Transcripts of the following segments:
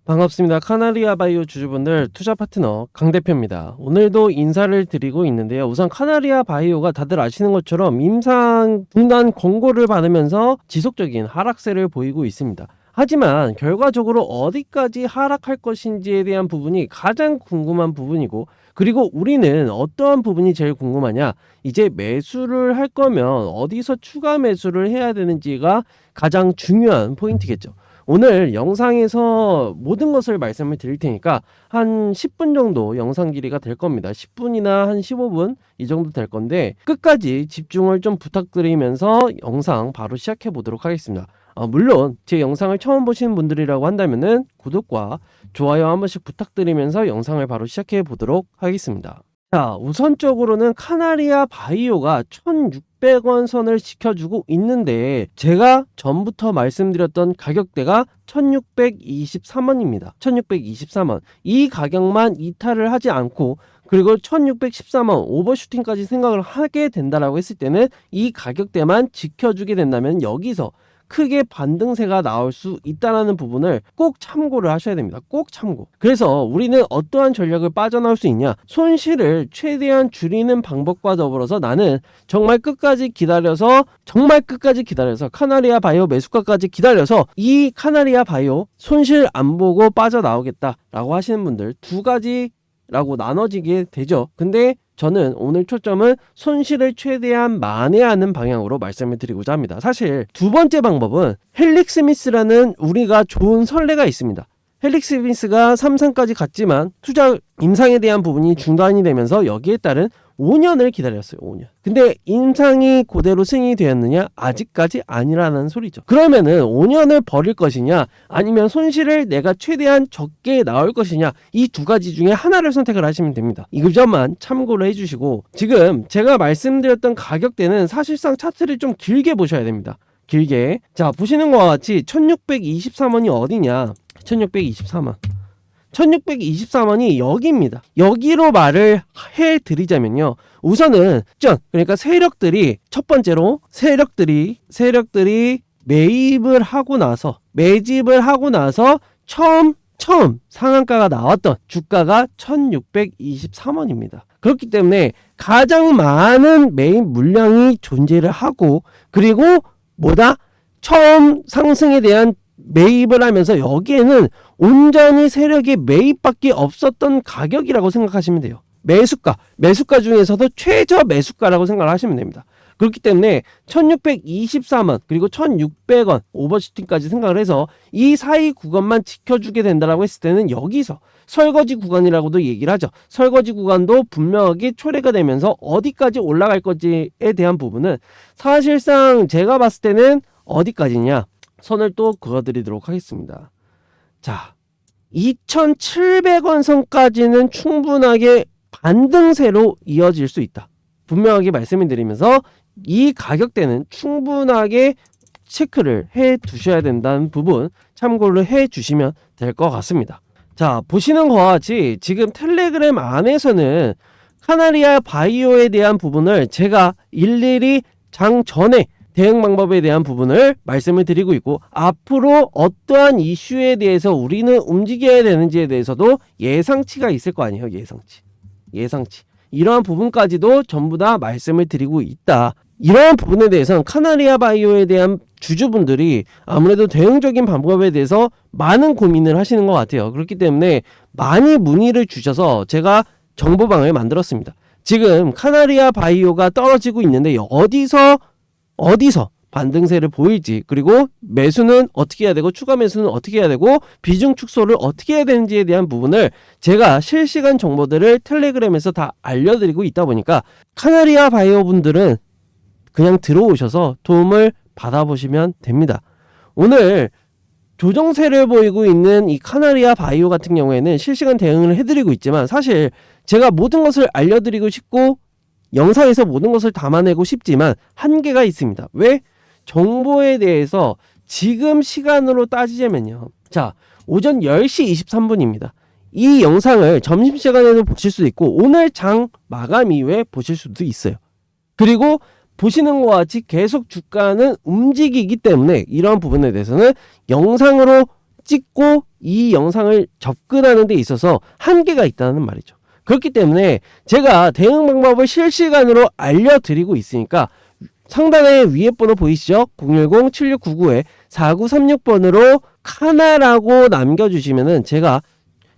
반갑습니다. 카나리아 바이오 주주분들 투자 파트너 강 대표입니다. 오늘도 인사를 드리고 있는데요. 우선 카나리아 바이오가 다들 아시는 것처럼 임상 분단 권고를 받으면서 지속적인 하락세를 보이고 있습니다. 하지만 결과적으로 어디까지 하락할 것인지에 대한 부분이 가장 궁금한 부분이고, 그리고 우리는 어떠한 부분이 제일 궁금하냐, 이제 매수를 할 거면 어디서 추가 매수를 해야 되는지가 가장 중요한 포인트겠죠. 오늘 영상에서 모든 것을 말씀을 드릴 테니까 한 10분 정도 영상 길이가 될 겁니다. 10분이나 한 15분 이 정도 될 건데, 끝까지 집중을 좀 부탁드리면서 영상 바로 시작해 보도록 하겠습니다. 물론 제 영상을 처음 보시는 분들이라고 한다면은 구독과 좋아요 한 번씩 부탁드리면서 영상을 바로 시작해 보도록 하겠습니다. 자, 우선적으로는 카나리아 바이오가 1600원 선을 지켜주고 있는데, 제가 전부터 말씀드렸던 가격대가 1623원입니다. 1623원. 이 가격만 이탈을 하지 않고, 그리고 1614원 오버슈팅까지 생각을 하게 된다라고 했을 때는 이 가격대만 지켜주게 된다면 여기서 크게 반등세가 나올 수 있다는 부분을 꼭 참고를 하셔야 됩니다. 꼭 참고. 그래서 우리는 어떠한 전략을 빠져나올 수 있냐, 손실을 최대한 줄이는 방법과 더불어서 나는 정말 끝까지 기다려서 카나리아 바이오 매수가까지 기다려서 이 카나리아 바이오 손실 안 보고 빠져나오겠다라고 하시는 분들 두 가지라고 나눠지게 되죠. 근데 저는 오늘 초점은 손실을 최대한 만회하는 방향으로 말씀을 드리고자 합니다. 사실 두 번째 방법은 헬릭스미스라는 우리가 좋은 선례가 있습니다. 헬릭스미스가 삼성까지 갔지만 투자 임상에 대한 부분이 중단이 되면서 여기에 따른 5년을 기다렸어요. 5년. 근데 임상이 그대로 승인이 되었느냐? 아직까지 아니라는 소리죠. 그러면은 5년을 버릴 것이냐, 아니면 손실을 내가 최대한 적게 나올 것이냐, 이 두 가지 중에 하나를 선택을 하시면 됩니다. 이 점만 참고를 해주시고, 지금 제가 말씀드렸던 가격대는 사실상 차트를 좀 길게 보셔야 됩니다. 길게. 자, 보시는 것과 같이 1623원이 어디냐? 1623원. 1624원이 여기입니다. 여기로 말을 해드리자면요, 우선은 그러니까 세력들이 첫 번째로 세력들이 매집을 하고 나서 처음 상한가가 나왔던 주가가 1623원입니다. 그렇기 때문에 가장 많은 매입 물량이 존재를 하고, 그리고 처음 상승에 대한 매입을 하면서 여기에는 온전히 세력의 매입밖에 없었던 가격이라고 생각하시면 돼요. 매수가 중에서도 최저 매수가라고 생각을 하시면 됩니다. 그렇기 때문에 1623원 그리고 1600원 오버슈팅까지 생각을 해서 이 사이 구간만 지켜주게 된다라고 했을 때는 여기서 설거지 구간이라고도 얘기를 하죠. 설거지 구간도 분명하게 초래가 되면서 어디까지 올라갈 건지에 대한 부분은 사실상 제가 봤을 때는 어디까지냐, 선을 또 그어드리도록 하겠습니다. 자, 2700원 선까지는 충분하게 반등세로 이어질 수 있다. 분명하게 말씀을 드리면서 이 가격대는 충분하게 체크를 해 두셔야 된다는 부분 참고를 해 주시면 될 것 같습니다. 자, 보시는 것과 같이 지금 텔레그램 안에서는 카나리아 바이오에 대한 부분을 제가 일일이 장 전에 대응 방법에 대한 부분을 말씀을 드리고 있고, 앞으로 어떠한 이슈에 대해서 우리는 움직여야 되는지에 대해서도 예상치가 있을 거 아니에요. 예상치. 이러한 부분까지도 전부 다 말씀을 드리고 있다. 이러한 부분에 대해서는 카나리아 바이오에 대한 주주분들이 아무래도 대응적인 방법에 대해서 많은 고민을 하시는 것 같아요. 그렇기 때문에 많이 문의를 주셔서 제가 정보방을 만들었습니다. 지금 카나리아 바이오가 떨어지고 있는데 어디서 반등세를 보일지, 그리고 매수는 어떻게 해야 되고 추가 매수는 어떻게 해야 되고 비중 축소를 어떻게 해야 되는지에 대한 부분을 제가 실시간 정보들을 텔레그램에서 다 알려드리고 있다 보니까 카나리아 바이오 분들은 그냥 들어오셔서 도움을 받아보시면 됩니다. 오늘 조정세를 보이고 있는 이 카나리아 바이오 같은 경우에는 실시간 대응을 해드리고 있지만, 사실 제가 모든 것을 알려드리고 싶고 영상에서 모든 것을 담아내고 싶지만 한계가 있습니다. 왜? 정보에 대해서 지금 시간으로 따지자면요, 자, 오전 10시 23분입니다. 이 영상을 점심시간에도 보실 수도 있고 오늘 장 마감 이후에 보실 수도 있어요. 그리고 보시는 것과 같이 계속 주가는 움직이기 때문에 이러한 부분에 대해서는 영상으로 찍고 이 영상을 접근하는 데 있어서 한계가 있다는 말이죠. 그렇기 때문에 제가 대응 방법을 실시간으로 알려드리고 있으니까 상단에 위에 번호 보이시죠? 010-7699-4936번으로 카나라고 남겨주시면은 제가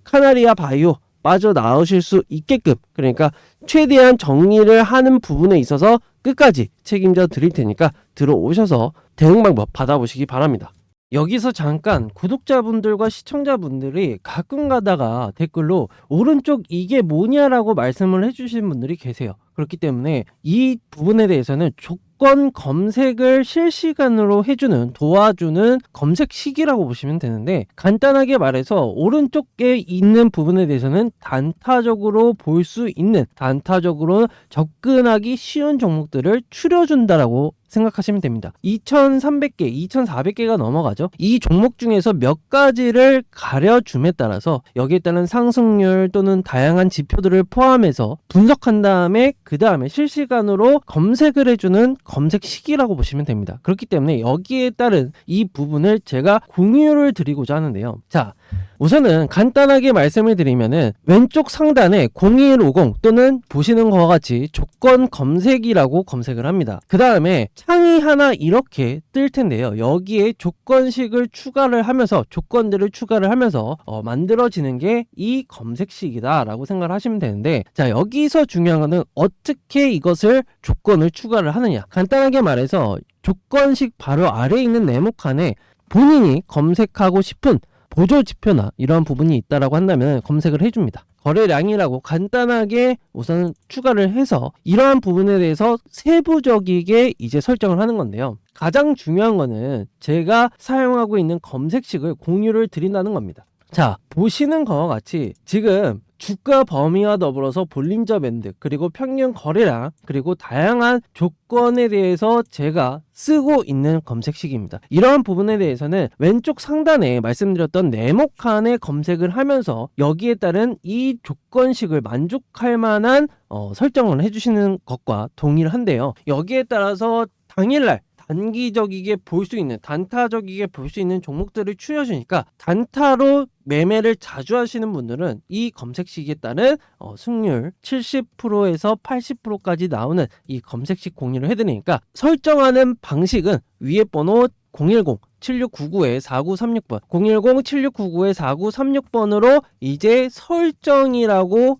카나리아 바이오 빠져나오실 수 있게끔, 그러니까 최대한 정리를 하는 부분에 있어서 끝까지 책임져 드릴 테니까 들어오셔서 대응 방법 받아보시기 바랍니다. 여기서 잠깐 구독자분들과 시청자분들이 가끔 가다가 댓글로 오른쪽 이게 뭐냐라고 말씀을 해주신 분들이 계세요. 그렇기 때문에 이 부분에 대해서는 조건 검색을 실시간으로 해주는, 도와주는 검색식이라고 보시면 되는데, 간단하게 말해서 오른쪽에 있는 부분에 대해서는 단타적으로 볼 수 있는, 단타적으로 접근하기 쉬운 종목들을 추려준다라고 생각하시면 됩니다. 2300개, 2400개가 넘어가죠. 이 종목 중에서 몇 가지를 가려줌에 따라서 여기에 따른 상승률 또는 다양한 지표들을 포함해서 분석한 다음에 그 다음에 실시간으로 검색을 해주는 검색 시기라고 보시면 됩니다. 그렇기 때문에 여기에 따른 이 부분을 제가 공유를 드리고자 하는데요. 자, 우선은 간단하게 말씀을 드리면은 왼쪽 상단에 0150 또는 보시는 것과 같이 조건 검색이라고 검색을 합니다. 그 다음에 창이 하나 이렇게 뜰 텐데요. 여기에 조건식을 추가를 하면서, 조건들을 추가를 하면서 만들어지는 게 이 검색식이다 라고 생각을 하시면 되는데, 자, 여기서 중요한 거는 어떻게 이것을 조건을 추가를 하느냐. 간단하게 말해서 조건식 바로 아래에 있는 네모칸에 본인이 검색하고 싶은 보조 지표나 이러한 부분이 있다라고 한다면 검색을 해줍니다. 거래량이라고 간단하게 우선 추가를 해서 이러한 부분에 대해서 세부적이게 이제 설정을 하는 건데요. 가장 중요한 거는 제가 사용하고 있는 검색식을 공유를 드린다는 겁니다. 자, 보시는 것과 같이 지금 주가 범위와 더불어서 볼린저 밴드, 그리고 평균 거래량, 그리고 다양한 조건에 대해서 제가 쓰고 있는 검색식입니다. 이러한 부분에 대해서는 왼쪽 상단에 말씀드렸던 네모칸에 검색을 하면서 여기에 따른 이 조건식을 만족할 만한 설정을 해주시는 것과 동일한데요. 여기에 따라서 당일날 단기적이게 볼 수 있는, 단타적이게 볼 수 있는 종목들을 추려주니까 단타로 매매를 자주 하시는 분들은 이 검색식에 따른 승률 70%에서 80%까지 나오는 이 검색식 공유를 해드리니까, 설정하는 방식은 위에 번호 010-7699-4936번 010-7699-4936번으로 이제 설정이라고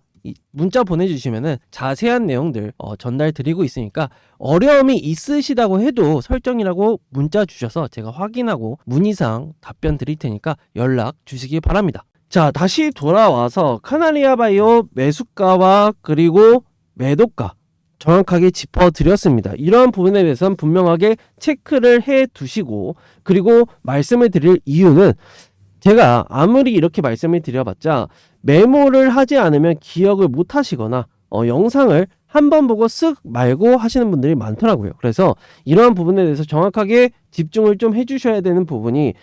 문자 보내주시면은 자세한 내용들 전달 드리고 있으니까, 어려움이 있으시다고 해도 설정이라고 문자 주셔서 제가 확인하고 문의사항 답변 드릴 테니까 연락 주시기 바랍니다. 자, 다시 돌아와서 카나리아 바이오 매수가와 그리고 매도가 정확하게 짚어드렸습니다. 이러한 부분에 대해서는 분명하게 체크를 해 두시고, 그리고 말씀을 드릴 이유는 제가 아무리 이렇게 말씀을 드려봤자 메모를 하지 않으면 기억을 못 하시거나 영상을 한번 보고 쓱 말고 하시는 분들이 많더라고요. 그래서 이러한 부분에 대해서 정확하게 집중을 좀 해주셔야 되는 부분이,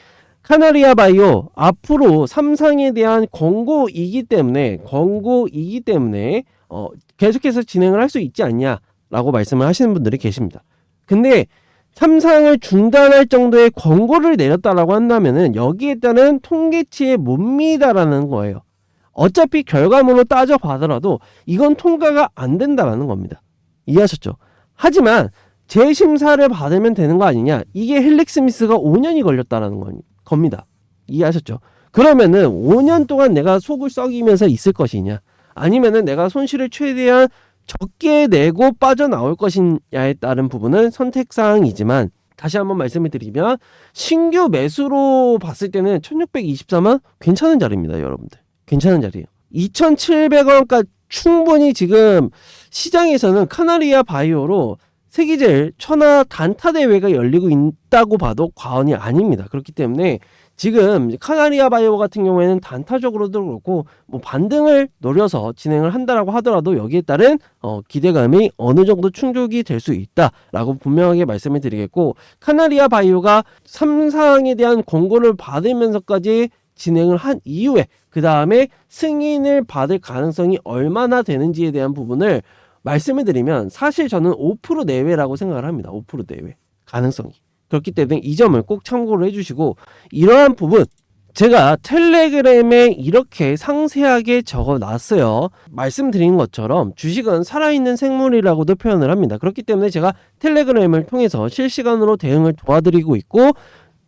카나리아 바이오 앞으로 삼상에 대한 권고이기 때문에 계속해서 진행을 할 수 있지 않냐라고 말씀을 하시는 분들이 계십니다. 근데 삼상을 중단할 정도의 권고를 내렸다라고 한다면은 여기에 따른 통계치에 못 미다라는 거예요. 어차피 결과물로 따져봐더라도 이건 통과가 안 된다라는 겁니다. 이해하셨죠? 하지만 재심사를 받으면 되는 거 아니냐? 이게 헬릭스미스가 5년이 걸렸다라는 겁니다. 이해하셨죠? 그러면은 5년 동안 내가 속을 썩이면서 있을 것이냐? 아니면은 내가 손실을 최대한 적게 내고 빠져나올 것이냐에 따른 부분은 선택사항이지만, 다시 한번 말씀을 드리면 신규 매수로 봤을 때는 1623원 괜찮은 자리입니다. 여러분들 괜찮은 자리예요. 2700원까지 충분히 지금 시장에서는 카나리아 바이오로 세계제일 천하 단타 대회가 열리고 있다고 봐도 과언이 아닙니다. 그렇기 때문에 지금 카나리아 바이오 같은 경우에는 단타적으로도 그렇고 반등을 노려서 진행을 한다라고 하더라도 여기에 따른 기대감이 어느 정도 충족이 될 수 있다라고 분명하게 말씀을 드리겠고, 카나리아 바이오가 삼상에 대한 권고를 받으면서까지 진행을 한 이후에 그 다음에 승인을 받을 가능성이 얼마나 되는지에 대한 부분을 말씀을 드리면, 사실 저는 5% 내외라고 생각을 합니다. 5% 내외 가능성이. 그렇기 때문에 이 점을 꼭 참고를 해주시고, 이러한 부분 제가 텔레그램에 이렇게 상세하게 적어놨어요. 말씀드린 것처럼 주식은 살아있는 생물이라고도 표현을 합니다. 그렇기 때문에 제가 텔레그램을 통해서 실시간으로 대응을 도와드리고 있고,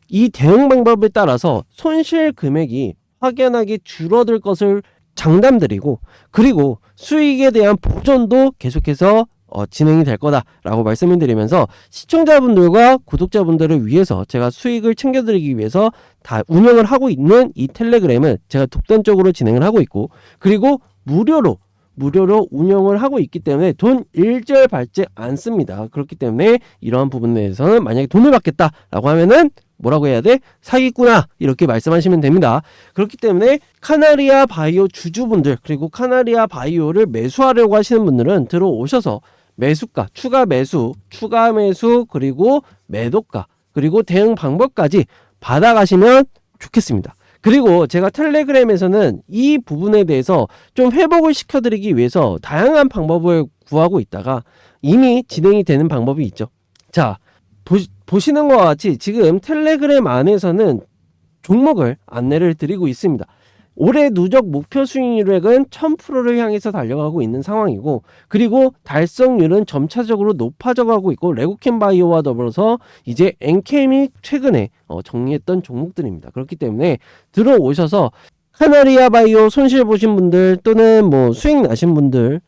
이 대응 방법에 따라서 손실 금액이 확연하게 줄어들 것을 장담드리고, 그리고 수익에 대한 보전도 계속해서 진행이 될 거다라고 말씀을 드리면서, 시청자분들과 구독자분들을 위해서 제가 수익을 챙겨드리기 위해서 다 운영을 하고 있는 이 텔레그램은 제가 독단적으로 진행을 하고 있고, 그리고 무료로 운영을 하고 있기 때문에 돈 일절 받지 않습니다. 그렇기 때문에 이러한 부분에 대해서는 만약에 돈을 받겠다라고 하면은 뭐라고 해야 돼? 사기꾼아, 이렇게 말씀하시면 됩니다. 그렇기 때문에 카나리아 바이오 주주분들, 그리고 카나리아 바이오를 매수하려고 하시는 분들은 들어오셔서 매수가, 추가 매수, 그리고 매도가, 그리고 대응 방법까지 받아가시면 좋겠습니다. 그리고 제가 텔레그램에서는 이 부분에 대해서 좀 회복을 시켜드리기 위해서 다양한 방법을 구하고 있다가 이미 진행이 되는 방법이 있죠. 자, 보시는 것과 같이 지금 텔레그램 안에서는 종목을 안내를 드리고 있습니다. 올해 누적 목표 수익률액은 1000%를 향해서 달려가고 있는 상황이고, 그리고 달성률은 점차적으로 높아져가고 있고, 레고캠 바이오와 더불어서 이제 엔캠이 최근에 정리했던 종목들입니다. 그렇기 때문에 들어오셔서 카나리아 바이오 손실 보신 분들 또는 뭐 수익 나신 분들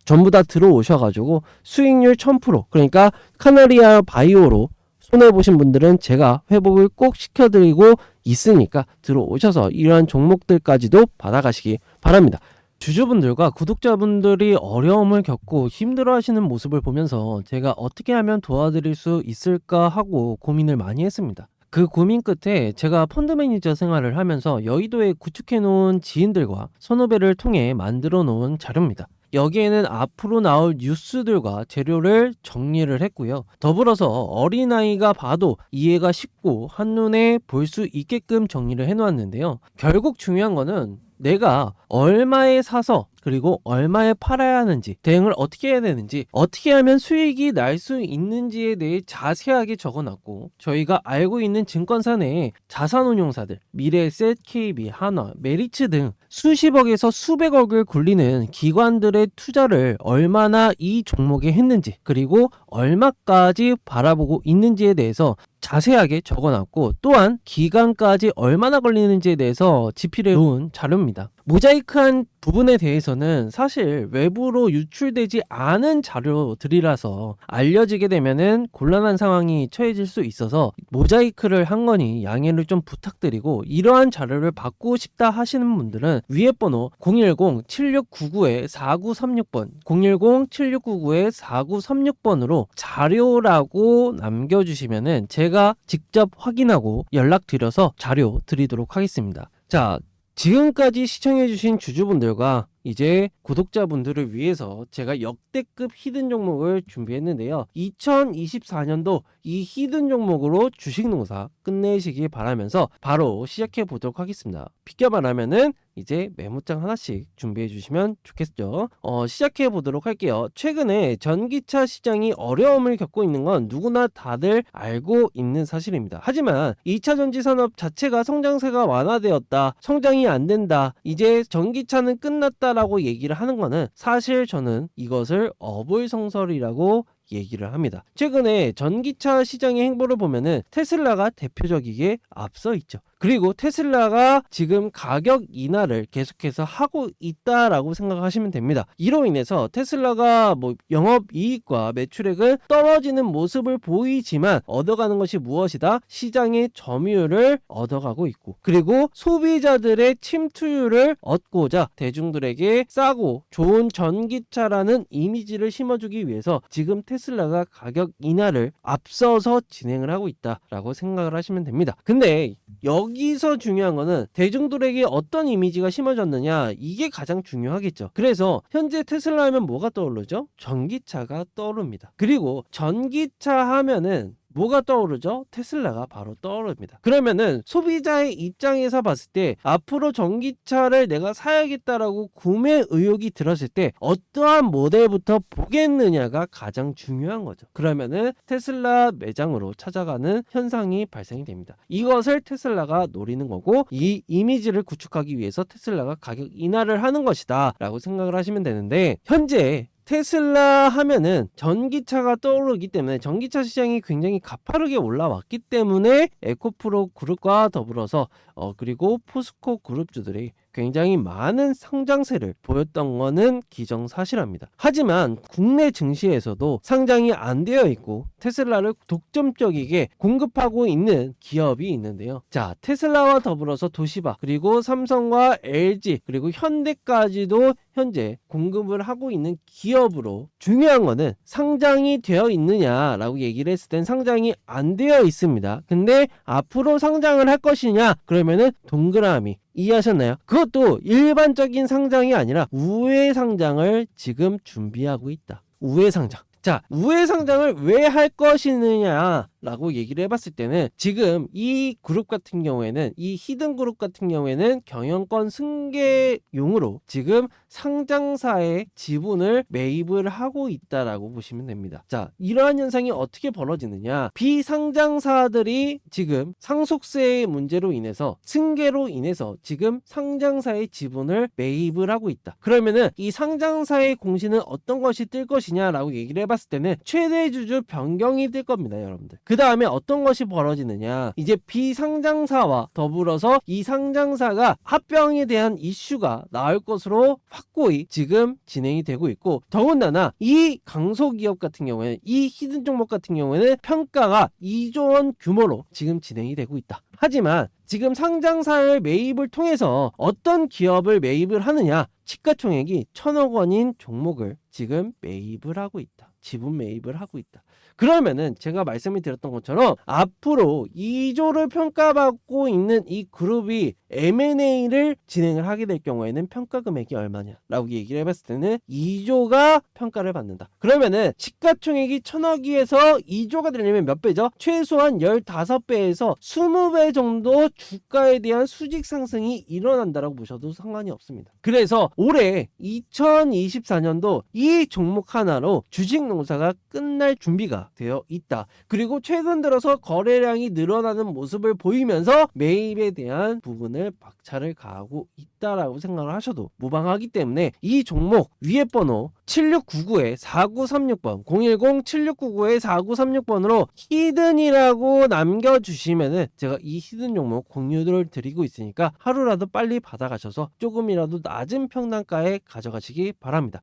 전부 다 들어오셔가지고 수익률 1000%, 그러니까 카나리아 바이오로 손해보신 분들은 제가 회복을 꼭 시켜드리고 있으니까 들어오셔서 이러한 종목들까지도 받아가시기 바랍니다. 주주분들과 구독자분들이 어려움을 겪고 힘들어하시는 모습을 보면서 제가 어떻게 하면 도와드릴 수 있을까 하고 고민을 많이 했습니다. 그 고민 끝에 제가 펀드 매니저 생활을 하면서 여의도에 구축해 놓은 지인들과 선후배를 통해 만들어 놓은 자료입니다. 여기에는 앞으로 나올 뉴스들과 재료를 정리를 했고요. 더불어서 어린아이가 봐도 이해가 쉽고 한눈에 볼 수 있게끔 정리를 해놓았는데요. 결국 중요한 거는 내가 얼마에 사서 그리고 얼마에 팔아야 하는지, 대응을 어떻게 해야 되는지, 어떻게 하면 수익이 날 수 있는지에 대해 자세하게 적어놨고, 저희가 알고 있는 증권사 내에 자산운용사들, 미래에셋, KB, 한화, 메리츠 등 수십억에서 수백억을 굴리는 기관들의 투자를 얼마나 이 종목에 했는지, 그리고 얼마까지 바라보고 있는지에 대해서 자세하게 적어놨고, 또한 기간까지 얼마나 걸리는지에 대해서 지필해 놓은 자료입니다. 모자이크한 부분에 대해서는 사실 외부로 유출되지 않은 자료들이라서 알려지게 되면은 곤란한 상황이 처해질 수 있어서 모자이크를 한 거니 양해를 좀 부탁드리고, 이러한 자료를 받고 싶다 하시는 분들은 위에 번호 010-7699-4936번 010-7699-4936번으로 자료라고 남겨주시면은 제가 직접 확인하고 연락드려서 자료 드리도록 하겠습니다. 자, 지금까지 시청해주신 주주분들과 이제 구독자분들을 위해서 제가 역대급 히든 종목을 준비했는데요. 2024년도 이 히든 종목으로 주식농사 끝내시기 바라면서 바로 시작해 보도록 하겠습니다. 비껴말하면은 이제 메모장 하나씩 준비해 주시면 좋겠죠. 시작해 보도록 할게요. 최근에 전기차 시장이 어려움을 겪고 있는 건 누구나 다들 알고 있는 사실입니다. 하지만 2차 전지 산업 자체가 성장세가 완화되었다, 성장이 안 된다, 이제 전기차는 끝났다 라고 얘기를 하는 거는 사실 저는 이것을 어불성설이라고 얘기를 합니다. 최근에 전기차 시장의 행보를 보면은 테슬라가 대표적이게 앞서 있죠. 그리고 테슬라가 지금 가격 인하를 계속해서 하고 있다라고 생각하시면 됩니다. 이로 인해서 테슬라가 뭐 영업이익과 매출액은 떨어지는 모습을 보이지만 얻어가는 것이 무엇이다? 시장의 점유율을 얻어가고 있고, 그리고 소비자들의 침투율을 얻고자 대중들에게 싸고 좋은 전기차라는 이미지를 심어주기 위해서 지금 테슬라가 가격 인하를 앞서서 진행을 하고 있다라고 생각을 하시면 됩니다. 근데 여기서 중요한 거는 대중들에게 어떤 이미지가 심어졌느냐, 이게 가장 중요하겠죠. 그래서 현재 테슬라 하면 뭐가 떠오르죠? 전기차가 떠오릅니다. 그리고 전기차 하면은 뭐가 떠오르죠? 테슬라가 바로 떠오릅니다. 그러면은 소비자의 입장에서 봤을 때 앞으로 전기차를 내가 사야겠다라고 구매 의욕이 들었을 때 어떠한 모델부터 보겠느냐가 가장 중요한 거죠. 그러면은 테슬라 매장으로 찾아가는 현상이 발생이 됩니다. 이것을 테슬라가 노리는 거고, 이 이미지를 구축하기 위해서 테슬라가 가격 인하를 하는 것이다 라고 생각을 하시면 되는데, 현재 테슬라 하면은 전기차가 떠오르기 때문에 전기차 시장이 굉장히 가파르게 올라왔기 때문에 에코프로 그룹과 더불어서 그리고 포스코 그룹주들이 굉장히 많은 상장세를 보였던 거는 기정사실합니다. 하지만 국내 증시에서도 상장이 안 되어 있고 테슬라를 독점적이게 공급하고 있는 기업이 있는데요. 자, 테슬라와 더불어서 도시바, 그리고 삼성과 LG, 그리고 현대까지도 현재 공급을 하고 있는 기업으로, 중요한 거는 상장이 되어 있느냐라고 얘기를 했을 땐 상장이 안 되어 있습니다. 근데 앞으로 상장을 할 것이냐? 그러면은 동그라미. 이해하셨나요? 그것도 일반적인 상장이 아니라 우회 상장을 지금 준비하고 있다. 우회 상장. 자, 우회 상장을 왜 할 것이느냐 라고 얘기를 해봤을 때는, 지금 이 그룹 같은 경우에는, 이 히든 그룹 같은 경우에는 경영권 승계용으로 지금 상장사의 지분을 매입을 하고 있다라고 보시면 됩니다. 자, 이러한 현상이 어떻게 벌어지느냐, 비상장사들이 지금 상속세의 문제로 인해서, 승계로 인해서 지금 상장사의 지분을 매입을 하고 있다. 그러면은 이 상장사의 공시는 어떤 것이 뜰 것이냐라고 얘기를 해봤을 때는 최대 주주 변경이 뜰 겁니다, 여러분들. 그 다음에 어떤 것이 벌어지느냐, 이제 비상장사와 더불어서 이 상장사가 합병에 대한 이슈가 나올 것으로 확고히 지금 진행이 되고 있고, 더군다나 이 강소기업 같은 경우에는, 이 히든 종목 같은 경우에는 평가가 2조 원 규모로 지금 진행이 되고 있다. 하지만 지금 상장사의 매입을 통해서 어떤 기업을 매입을 하느냐, 시가총액이 1,000억 원인 종목을 지금 매입을 하고 있다. 지분 매입을 하고 있다. 그러면은 제가 말씀을 드렸던 것처럼 앞으로 2조를 평가받고 있는 이 그룹이 M&A를 진행을 하게 될 경우에는 평가 금액이 얼마냐라고 얘기를 해봤을 때는 2조가 평가를 받는다. 그러면은 시가총액이 1,000억이에서 2조가 되려면 몇 배죠? 최소한 15배에서 20배 정도 주가에 대한 수직 상승이 일어난다라고 보셔도 상관이 없습니다. 그래서 올해 2024년도 이 종목 하나로 주식 농사가 끝날 준비가 되어 있다. 그리고 최근 들어서 거래량이 늘어나는 모습을 보이면서 매입에 대한 부분을 박차를 가하고 있다라고 생각을 하셔도 무방하기 때문에, 이 종목 위에 번호 7699-4936번 010-7699-4936번으로 히든이라고 남겨주시면은 제가 이 히든 종목 공유를 드리고 있으니까 하루라도 빨리 받아가셔서 조금이라도 낮은 평단가에 가져가시기 바랍니다.